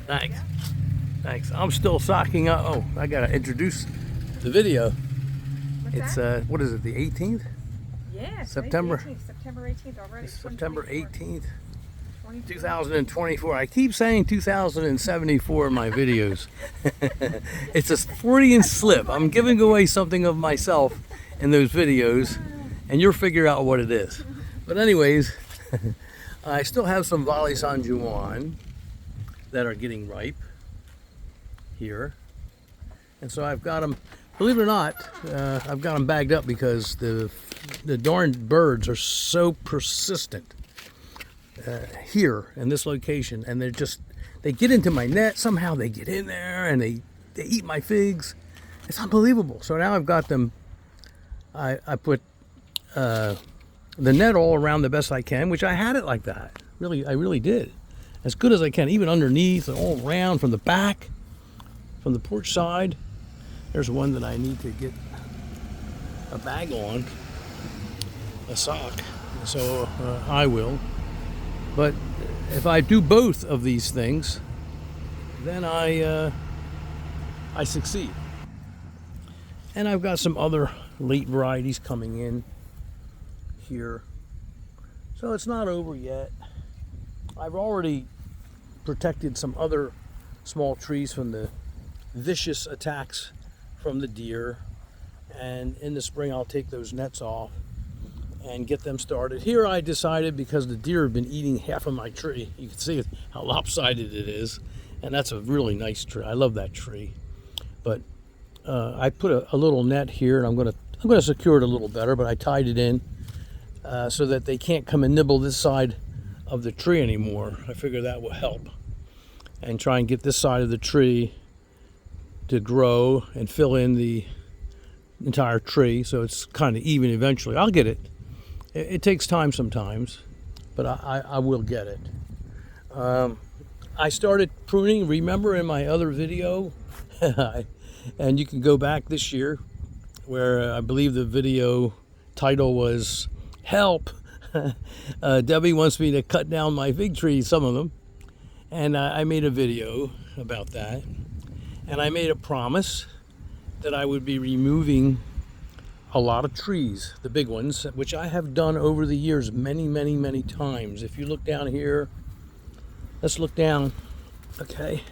Thanks. Thanks. I'm still socking up. Oh, I gotta introduce the video. What's What is it, the 18th? Yeah, September. 18th, September 18th already. September 18th, 2024. 2024. I keep saying 2074 in my videos. It's a Freudian slip. I'm giving away something of myself in those videos, and you'll figure out what it is. But anyways, I still have some Volley San Juan that are getting ripe here. And so I've got them, believe it or not, I've got them bagged up because the darn birds are so persistent here in this location, and they get into my net. Somehow they get in there and they eat my figs. It's unbelievable. So now I've got them, I put the net all around the best I can, which I had it like that. I really did. As good as I can, even underneath and all around, from the back, from the porch side. There's one that I need to get a bag on, a sock, so I will. But if I do both of these things, then I succeed. And I've got some other late varieties coming in here. So it's not over yet. I've already protected some other small trees from the vicious attacks from the deer, and in the spring I'll take those nets off and get them started. Here I decided, because the deer have been eating half of my tree, you can see how lopsided it is, and that's a really nice tree. I love that tree. But I put a little net here, and I'm gonna secure it a little better, but I tied it in so that they can't come and nibble this side of the tree anymore. I figure that will help, and try and get this side of the tree to grow and fill in the entire tree so it's kind of even eventually. I'll get it. It takes time sometimes, but I will get it. I started pruning, remember, in my other video? And you can go back this year, where I believe the video title was Help. Debbie wants me to cut down my fig trees, some of them. And I made a video about that. And I made a promise that I would be removing a lot of trees, the big ones, which I have done over the years many times. If you look down here, let's look down, okay?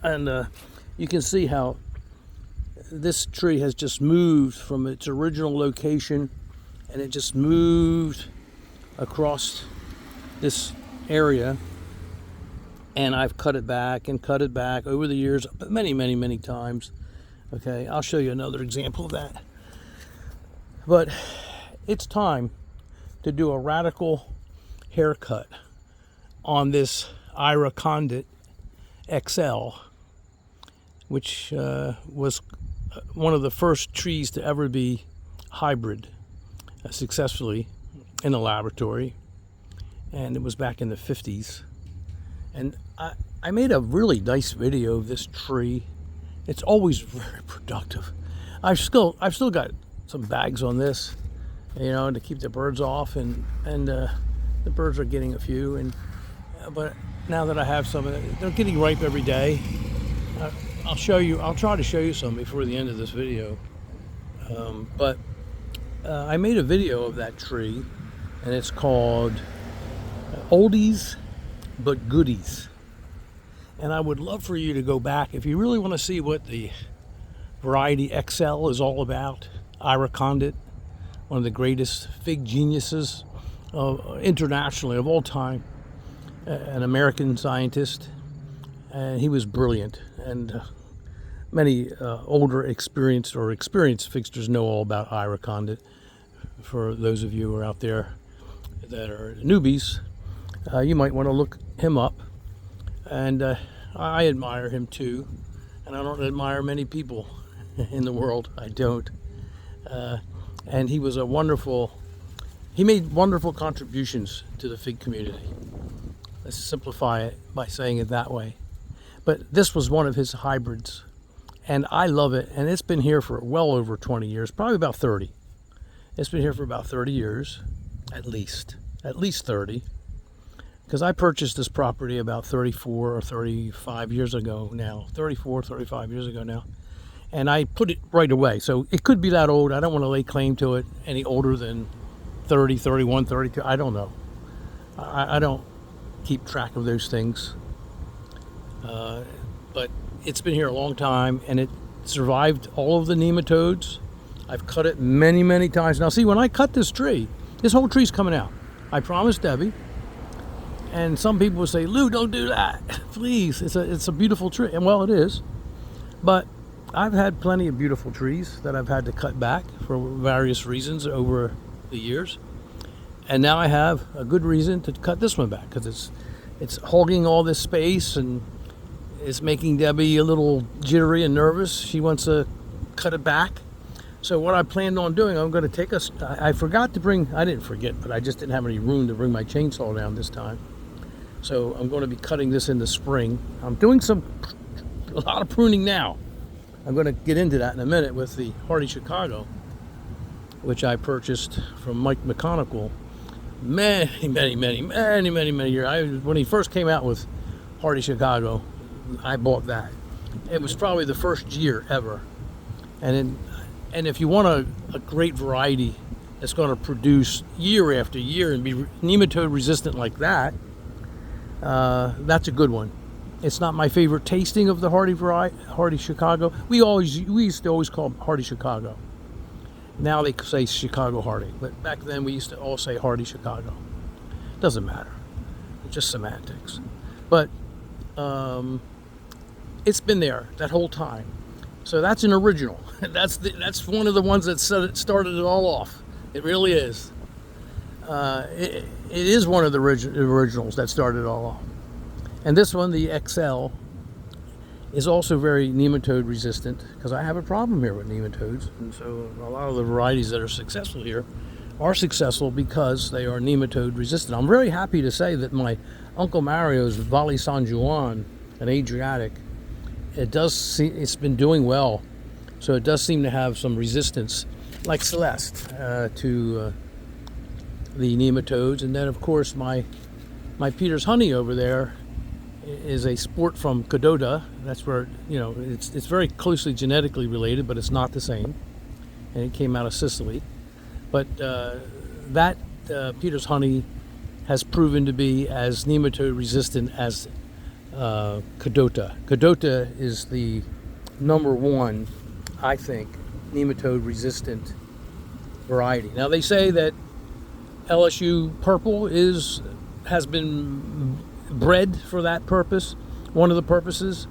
And you can see how this tree has just moved from its original location, and it just moved across this area. And I've cut it back over the years, many times. Okay, I'll show you another example of that. But it's time to do a radical haircut on this Ira Condit XL, which was one of the first trees to ever be hybrid successfully in a laboratory. And it was back in the 50s. And I made a really nice video of this tree. It's always very productive. I've still got some bags on this, to keep the birds off, and the birds are getting a few. But now that I have some, they're getting ripe every day. I'll try to show you some before the end of this video. But I made a video of that tree, and it's called Oldies But Goodies. And I would love for you to go back if you really want to see what the variety XL is all about. Ira Condit, one of the greatest fig geniuses internationally of all time, an American scientist, and he was brilliant. And many older experienced figsters know all about Ira Condit. For those of you who are out there that are newbies, you might want to look him up. And I admire him too, and I don't admire many people in the world. I don't. And he was he made wonderful contributions to the fig community. Let's simplify it by saying it that way. But this was one of his hybrids, and I love it, and it's been here for well over 20 years, probably about 30. It's been here for about 30 years, at least 30. because I purchased this property about 34 or 35 years ago now. 34, 35 years ago now. And I put it right away. So it could be that old. I don't want to lay claim to it any older than 30, 31, 32. I don't know. I don't keep track of those things. But it's been here a long time, and it survived all of the nematodes. I've cut it many, many times. Now see, when I cut this tree, this whole tree's coming out. I promised Debbie. And some people will say, Lou, don't do that. Please, it's a beautiful tree. And well, it is. But I've had plenty of beautiful trees that I've had to cut back for various reasons over the years. And now I have a good reason to cut this one back, because it's hogging all this space and it's making Debbie a little jittery and nervous. She wants to cut it back. So what I planned on doing, I'm going to take I forgot to bring, I didn't forget, but I just didn't have any room to bring my chainsaw down this time. So I'm going to be cutting this in the spring. I'm doing a lot of pruning now. I'm going to get into that in a minute with the Hardy Chicago, which I purchased from Mike Mechanical many years. When he first came out with Hardy Chicago, I bought that. It was probably the first year ever. And if you want a great variety that's going to produce year after year and be nematode resistant like that, that's a good one. It's not my favorite tasting of the Hardy Chicago. We used to always call Hardy Chicago. Now they say Chicago Hardy, but back then we used to all say Hardy Chicago. Doesn't matter. It's just semantics. But it's been there that whole time. So that's an original. That's one of the ones that started it all off. It really is. It is one of the originals that started it all off. And this one, the XL, is also very nematode resistant, because I have a problem here with nematodes. And so a lot of the varieties that are successful here are successful because they are nematode resistant. I'm very happy to say that my Uncle Mario's Valle San Juan, an Adriatic, it's been doing well. So it does seem to have some resistance, like Celeste, to the nematodes. And then of course my Peter's Honey over there is a sport from Cadota. That's where, it's very closely genetically related, but it's not the same. And it came out of Sicily. But that Peter's Honey has proven to be as nematode resistant as Cadota. Cadota is the number one, I think, nematode resistant variety. Now they say that LSU Purple has been bred for that purpose. One of the purposes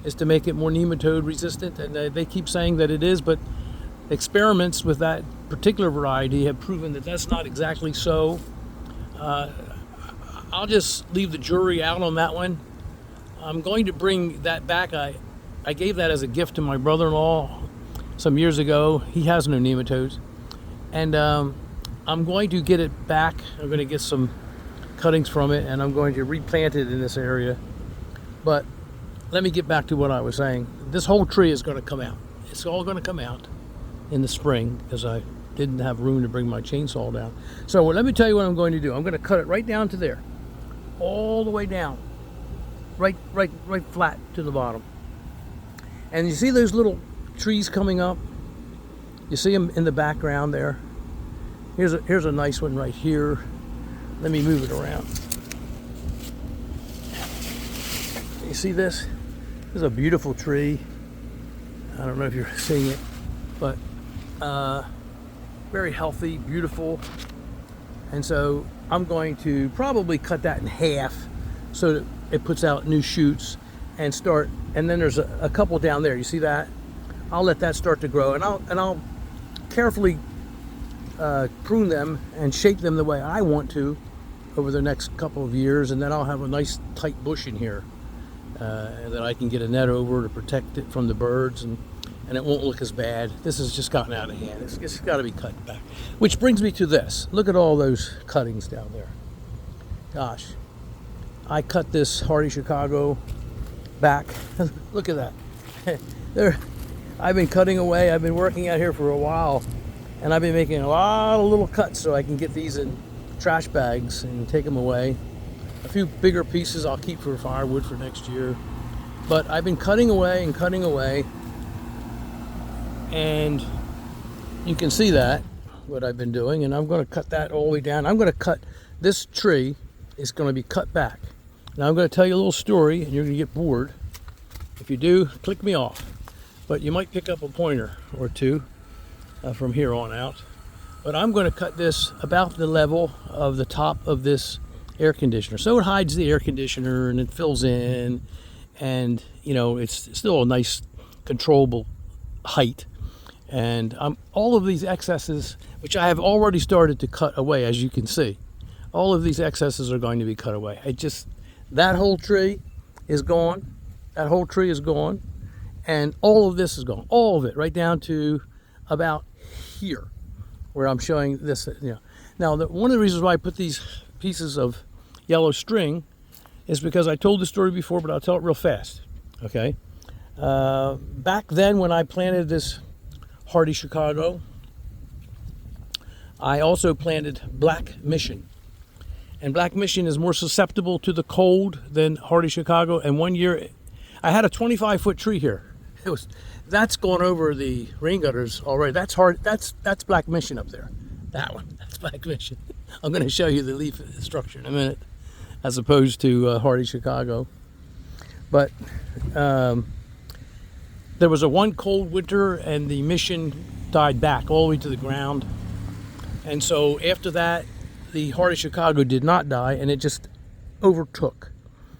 is to make it more nematode resistant, and they keep saying that it is, but experiments with that particular variety have proven that that's not exactly so. I'll just leave the jury out on that one. I'm going to bring that back. I gave that as a gift to my brother-in-law some years ago. He has no nematodes, and I'm going to get it back. I'm going to get some cuttings from it, and I'm going to replant it in this area. But let me get back to what I was saying. This whole tree is going to come out. It's all going to come out in the spring, because I didn't have room to bring my chainsaw down. So let me tell you what I'm going to do. I'm going to cut it right down to there, all the way down, right flat to the bottom. And you see those little trees coming up? You see them in the background there? Here's a nice one right here. Let me move it around. You see this? This is a beautiful tree. I don't know if you're seeing it, but very healthy, beautiful. And so I'm going to probably cut that in half so that it puts out new shoots and then there's a couple down there. You see that? I'll let that start to grow, and I'll carefully prune them and shape them the way I want to over the next couple of years, and then I'll have a nice tight bush in here that I can get a net over to protect it from the birds, and it won't look as bad. This has just gotten out of hand. It's got to be cut back. Which brings me to this. Look at all those cuttings down there. Gosh, I cut this Hardy Chicago back. Look at that. I've been cutting away. I've been working out here for a while, and I've been making a lot of little cuts so I can get these in trash bags and take them away. A few bigger pieces I'll keep for firewood for next year. But I've been cutting away and cutting away. And you can see that, what I've been doing. And I'm going to cut that all the way down. I'm going to cut, this tree is going to be cut back. Now I'm going to tell you a little story, and you're going to get bored. If you do, click me off. But you might pick up a pointer or two from here on out. But I'm going to cut this about the level of the top of this air conditioner. So it hides the air conditioner and it fills in. And, you know, it's still a nice controllable height. And all of these excesses, which I have already started to cut away, as you can see. All of these excesses are going to be cut away. That whole tree is gone. That whole tree is gone. And all of this is gone. All of it, right down to about here, where I'm showing this. You know. Now, one of the reasons why I put these pieces of yellow string is because I told the story before, but I'll tell it real fast. Okay? Back then, when I planted this hardy Chicago, I also planted Black Mission. And Black Mission is more susceptible to the cold than hardy Chicago. And one year, I had a 25-foot tree here. That's going over the rain gutters already. That's Black Mission up there. That one, that's Black Mission. I'm going to show you the leaf structure in a minute, as opposed to hardy Chicago. But there was one cold winter, and the Mission died back all the way to the ground. And so after that, the hardy Chicago did not die, and it just overtook.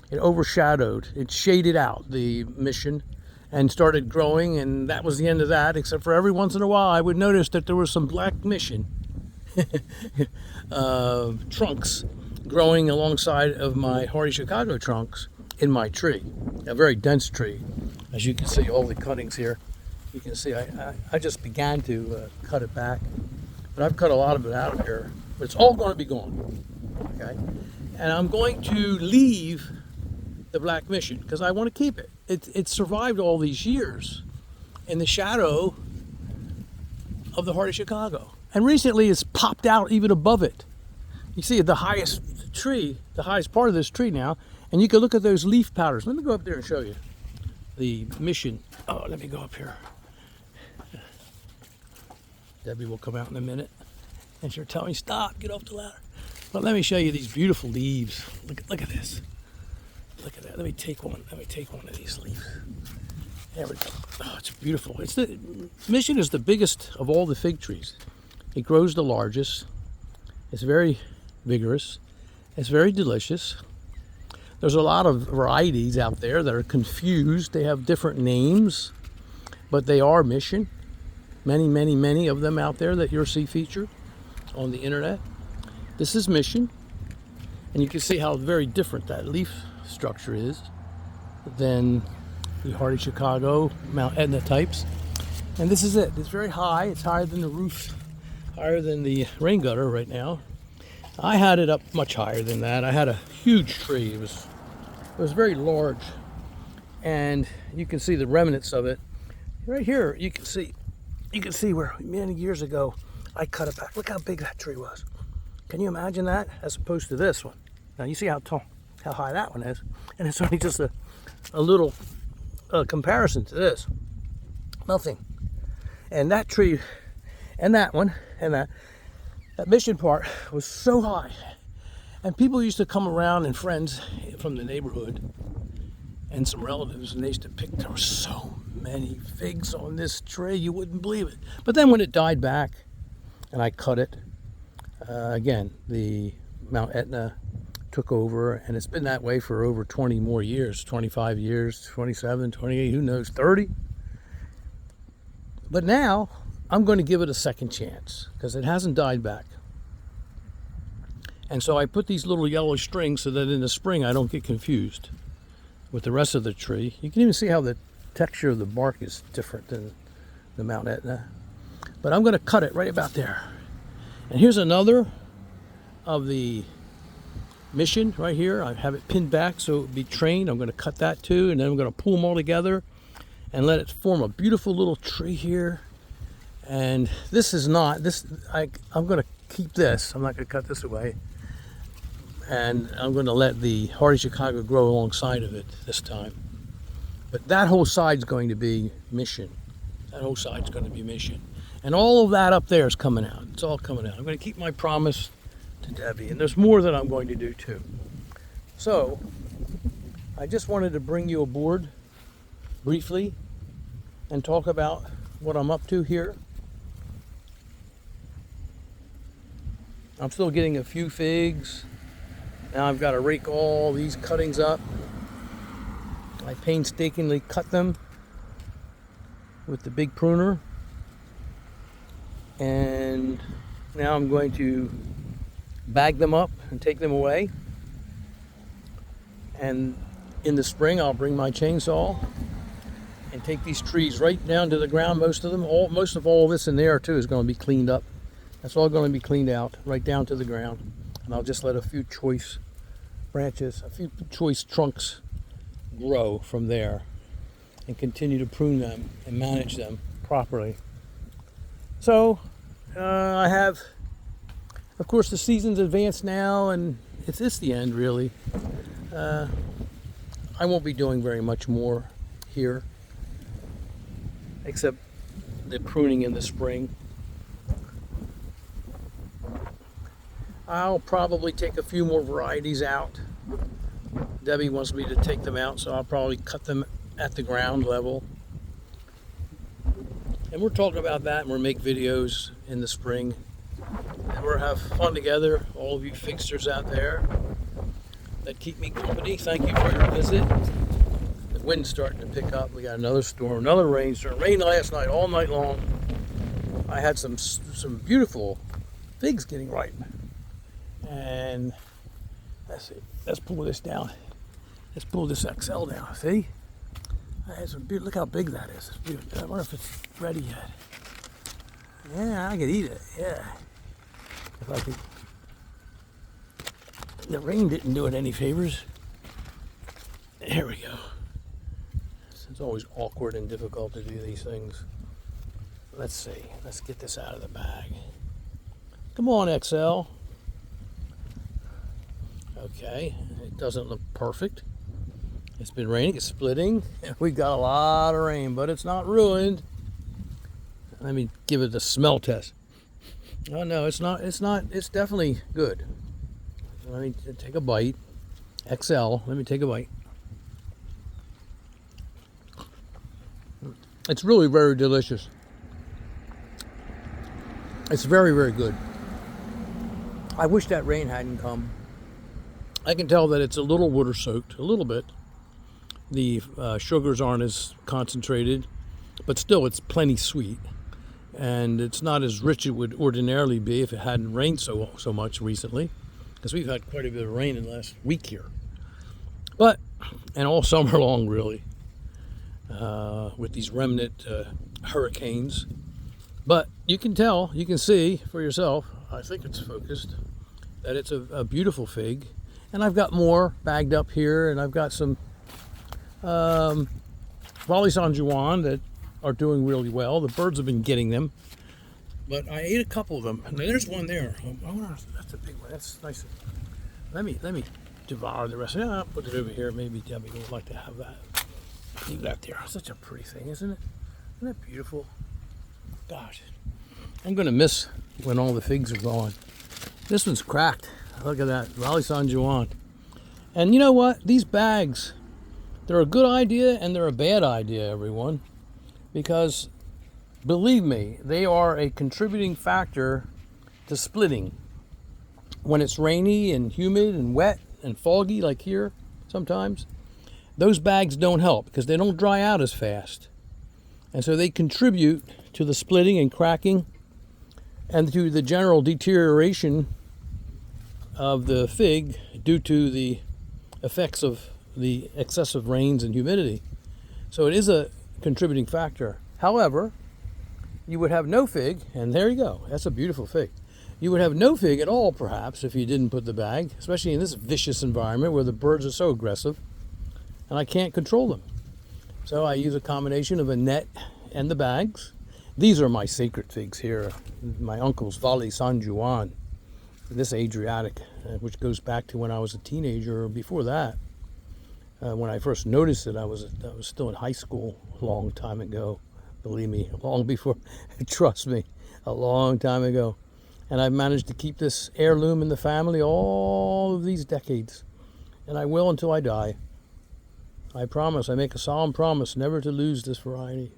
It overshadowed. It shaded out the Mission and started growing, and that was the end of that, except for every once in a while I would notice that there was some Black Mission trunks growing alongside of my hardy Chicago trunks in my tree. A very dense tree. As you can see, all the cuttings here. You can see I just began to cut it back, but I've cut a lot of it out of here. But it's all going to be gone, okay? And I'm going to leave the Black Mission because I want to keep it. It survived all these years in the shadow of the hardy Chicago. And recently it's popped out even above it. You see the highest tree, the highest part of this tree now, and you can look at those leaf powders. Let me go up there and show you the Mission. Oh, let me go up here. Debbie will come out in a minute. And she'll tell me, stop, get off the ladder. But let me show you these beautiful leaves. Look at this. Look at that. Let me take one of these leaves. There we go. Oh, it's beautiful. Mission is the biggest of all the fig trees. It grows the largest. It's very vigorous. It's very delicious. There's a lot of varieties out there that are confused. They have different names, but they are Mission. Many, many, many of them out there that you'll see featured on the internet. This is Mission, and you can see how very different that leaf structure is than the hardy Chicago, Mount Etna types. And this is it. It's very high. It's higher than the roof, higher than the rain gutter right now. I had it up much higher than that. I had a huge tree. It was very large, and you can see the remnants of it right here. You can see where many years ago I cut it back. Look how big that tree was. Can you imagine that as opposed to this one? Now you see how tall, how high that one is, and it's only just a little comparison to this. Nothing. And that tree, and that one, and that Mission part was so high, and people used to come around, and friends from the neighborhood and some relatives, and they used to pick. There were so many figs on this tree, you wouldn't believe it. But then when it died back and I cut it, again, the Mount Etna took over, and it's been that way for over 20 more years, 25 years, 27, 28, who knows, 30. But now I'm going to give it a second chance because it hasn't died back. And so I put these little yellow strings so that in the spring I don't get confused with the rest of the tree. You can even see how the texture of the bark is different than the Mount Etna. But I'm going to cut it right about there. And here's another of the Mission right here. I have it pinned back so it would be trained. I'm going to cut that too, and then I'm going to pull them all together and let it form a beautiful little tree here. And this is not, I'm going to keep this. I'm not going to cut this away. And I'm going to let the Hardy Chicago grow alongside of it this time. But that whole side's going to be Mission. That whole side's going to be Mission. And all of that up there is coming out. It's all coming out. I'm going to keep my promise to Debbie. And there's more that I'm going to do too. So, I just wanted to bring you aboard briefly and talk about what I'm up to here. I'm still getting a few figs. Now I've got to rake all these cuttings up. I painstakingly cut them with the big pruner. And now I'm going to bag them up and take them away. And in the spring I'll bring my chainsaw and take these trees right down to the ground. Most of them, most of all this in there too is going to be cleaned up. That's all going to be cleaned out right down to the ground. And I'll just let a few choice branches, a few choice trunks grow from there and continue to prune them and manage them properly. So I have, of course, the season's advanced now and it's the end really. I won't be doing very much more here except the pruning in the spring. I'll probably take a few more varieties out. Debbie wants me to take them out, so I'll probably cut them at the ground level. And we'll talk about that and we'll make videos in the spring. And we'll have fun together, all of you fixers out there that keep me company. Thank you for your visit. The wind's starting to pick up. We got another storm, another rainstorm. Rain last night, all night long. I had some beautiful figs getting ripe. And let's see, let's pull this down. Let's pull this XL down, see? I had some look how big that is. It's beautiful. I wonder if it's ready yet. Yeah, I could eat it, yeah. If I could. The rain didn't do it any favors. There we go. It's always awkward and difficult to do these things. Let's see, let's get this out of the bag. Come on, XL. Okay, it doesn't look perfect. It's been raining, it's splitting. We've got a lot of rain, but it's not ruined. Let me give it a smell test. Oh no, it's not, it's definitely good. Let me take a bite. XL, let me take a bite. It's really very delicious. It's very, very good. I wish that rain hadn't come. I can tell that it's a little water soaked, a little bit. The sugars aren't as concentrated, but still it's plenty sweet. And it's not as rich as it would ordinarily be if it hadn't rained so much recently, because we've had quite a bit of rain in the last week here. But, and all summer long really, with these remnant hurricanes. But you can tell, you can see for yourself, I think it's focused, that it's a beautiful fig. And I've got more bagged up here, and I've got some Volley San Juan that are doing really well. The birds have been getting them, but I ate a couple of them. And there's one there. Oh, that's a big one. That's nice. Let me devour the rest. I'll put it over here. Maybe Debbie would like to have that. Leave that there. Such a pretty thing, isn't it? Isn't that beautiful? Gosh, I'm gonna miss when all the figs are gone. This one's cracked. Look at that, Volley San Juan. And you know what? These bags, they're a good idea and they're a bad idea, everyone. Because, believe me, they are a contributing factor to splitting. When it's rainy and humid and wet and foggy, like here sometimes, those bags don't help because they don't dry out as fast. And so they contribute to the splitting and cracking and to the general deterioration of the fig due to the effects of the excessive rains and humidity. So it is a contributing factor. However, you would have no fig, and there you go. That's a beautiful fig. You would have no fig at all, perhaps, if you didn't put the bag, especially in this vicious environment where the birds are so aggressive, and I can't control them. So I use a combination of a net and the bags. These are my sacred figs here, my uncle's Volley San Juan. this Adriatic, which goes back to when I was a teenager or before that. When I first noticed it, I was still in high school a long time ago. Believe me, long before, trust me, a long time ago. And I've managed to keep this heirloom in the family all of these decades. And I will until I die. I promise, I make a solemn promise never to lose this variety.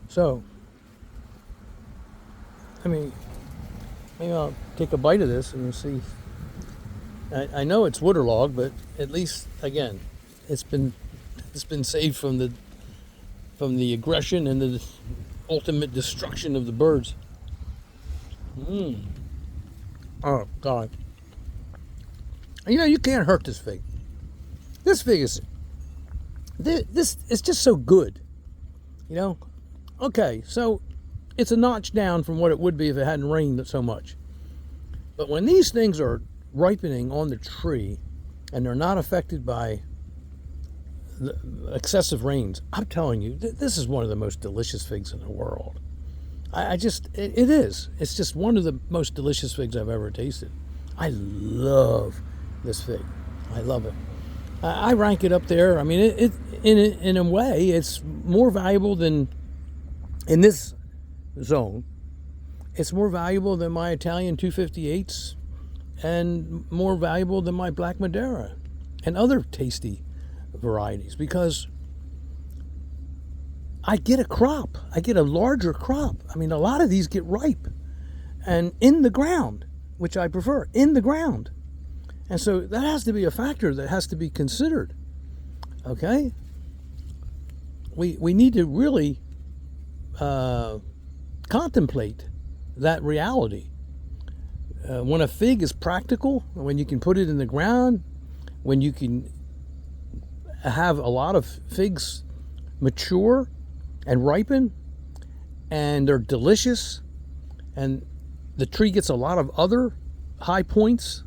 So, maybe I'll take a bite of this and see. I know it's waterlogged, but at least, again, it's been saved from the aggression and the ultimate destruction of the birds. Oh God! You can't hurt this fig. This fig is just so good. Okay, so it's a notch down from what it would be if it hadn't rained so much. But when these things are ripening on the tree and they're not affected by the excessive rains, I'm telling you, this is one of the most delicious figs in the world. It is. It's just one of the most delicious figs I've ever tasted. I love this fig. I love it. I rank it up there. I mean, in a way, it's more valuable than, in this zone, it's more valuable than my Italian 258s and more valuable than my Black Madeira and other tasty varieties, because I get a crop. I get a larger crop. I mean, a lot of these get ripe and in the ground, which I prefer, in the ground. And so that has to be a factor that has to be considered. Okay? We need to really contemplate that reality. When a fig is practical, when you can put it in the ground, when you can have a lot of figs mature and ripen, and they're delicious, and the tree gets a lot of other high points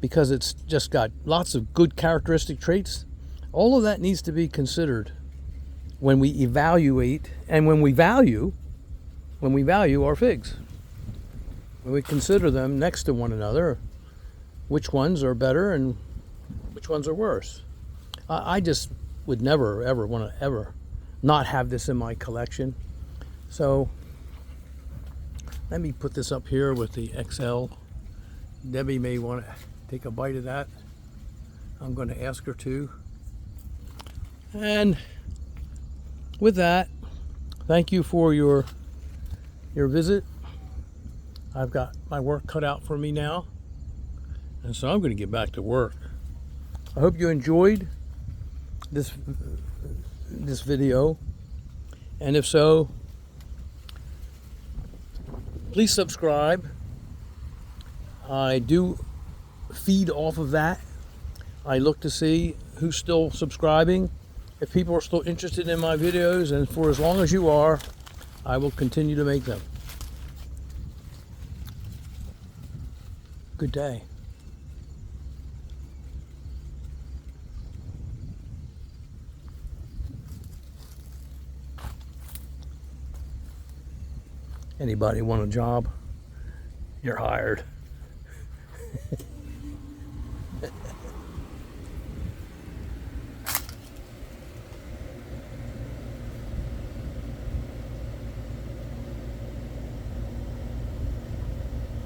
because it's just got lots of good characteristic traits, all of that needs to be considered when we evaluate and when we value our figs. When we consider them next to one another, which ones are better and which ones are worse. I just would never, ever want to ever not have this in my collection. So let me put this up here with the XL. Debbie may want to take a bite of that. I'm going to ask her to. And with that, thank you for your visit. I've got my work cut out for me now, and so I'm going to get back to work. I hope you enjoyed this video, and if so, please subscribe. I do feed off of that. I look to see who's still subscribing, if people are still interested in my videos, and for as long as you are, I will continue to make them. Good day. Anybody want a job? You're hired.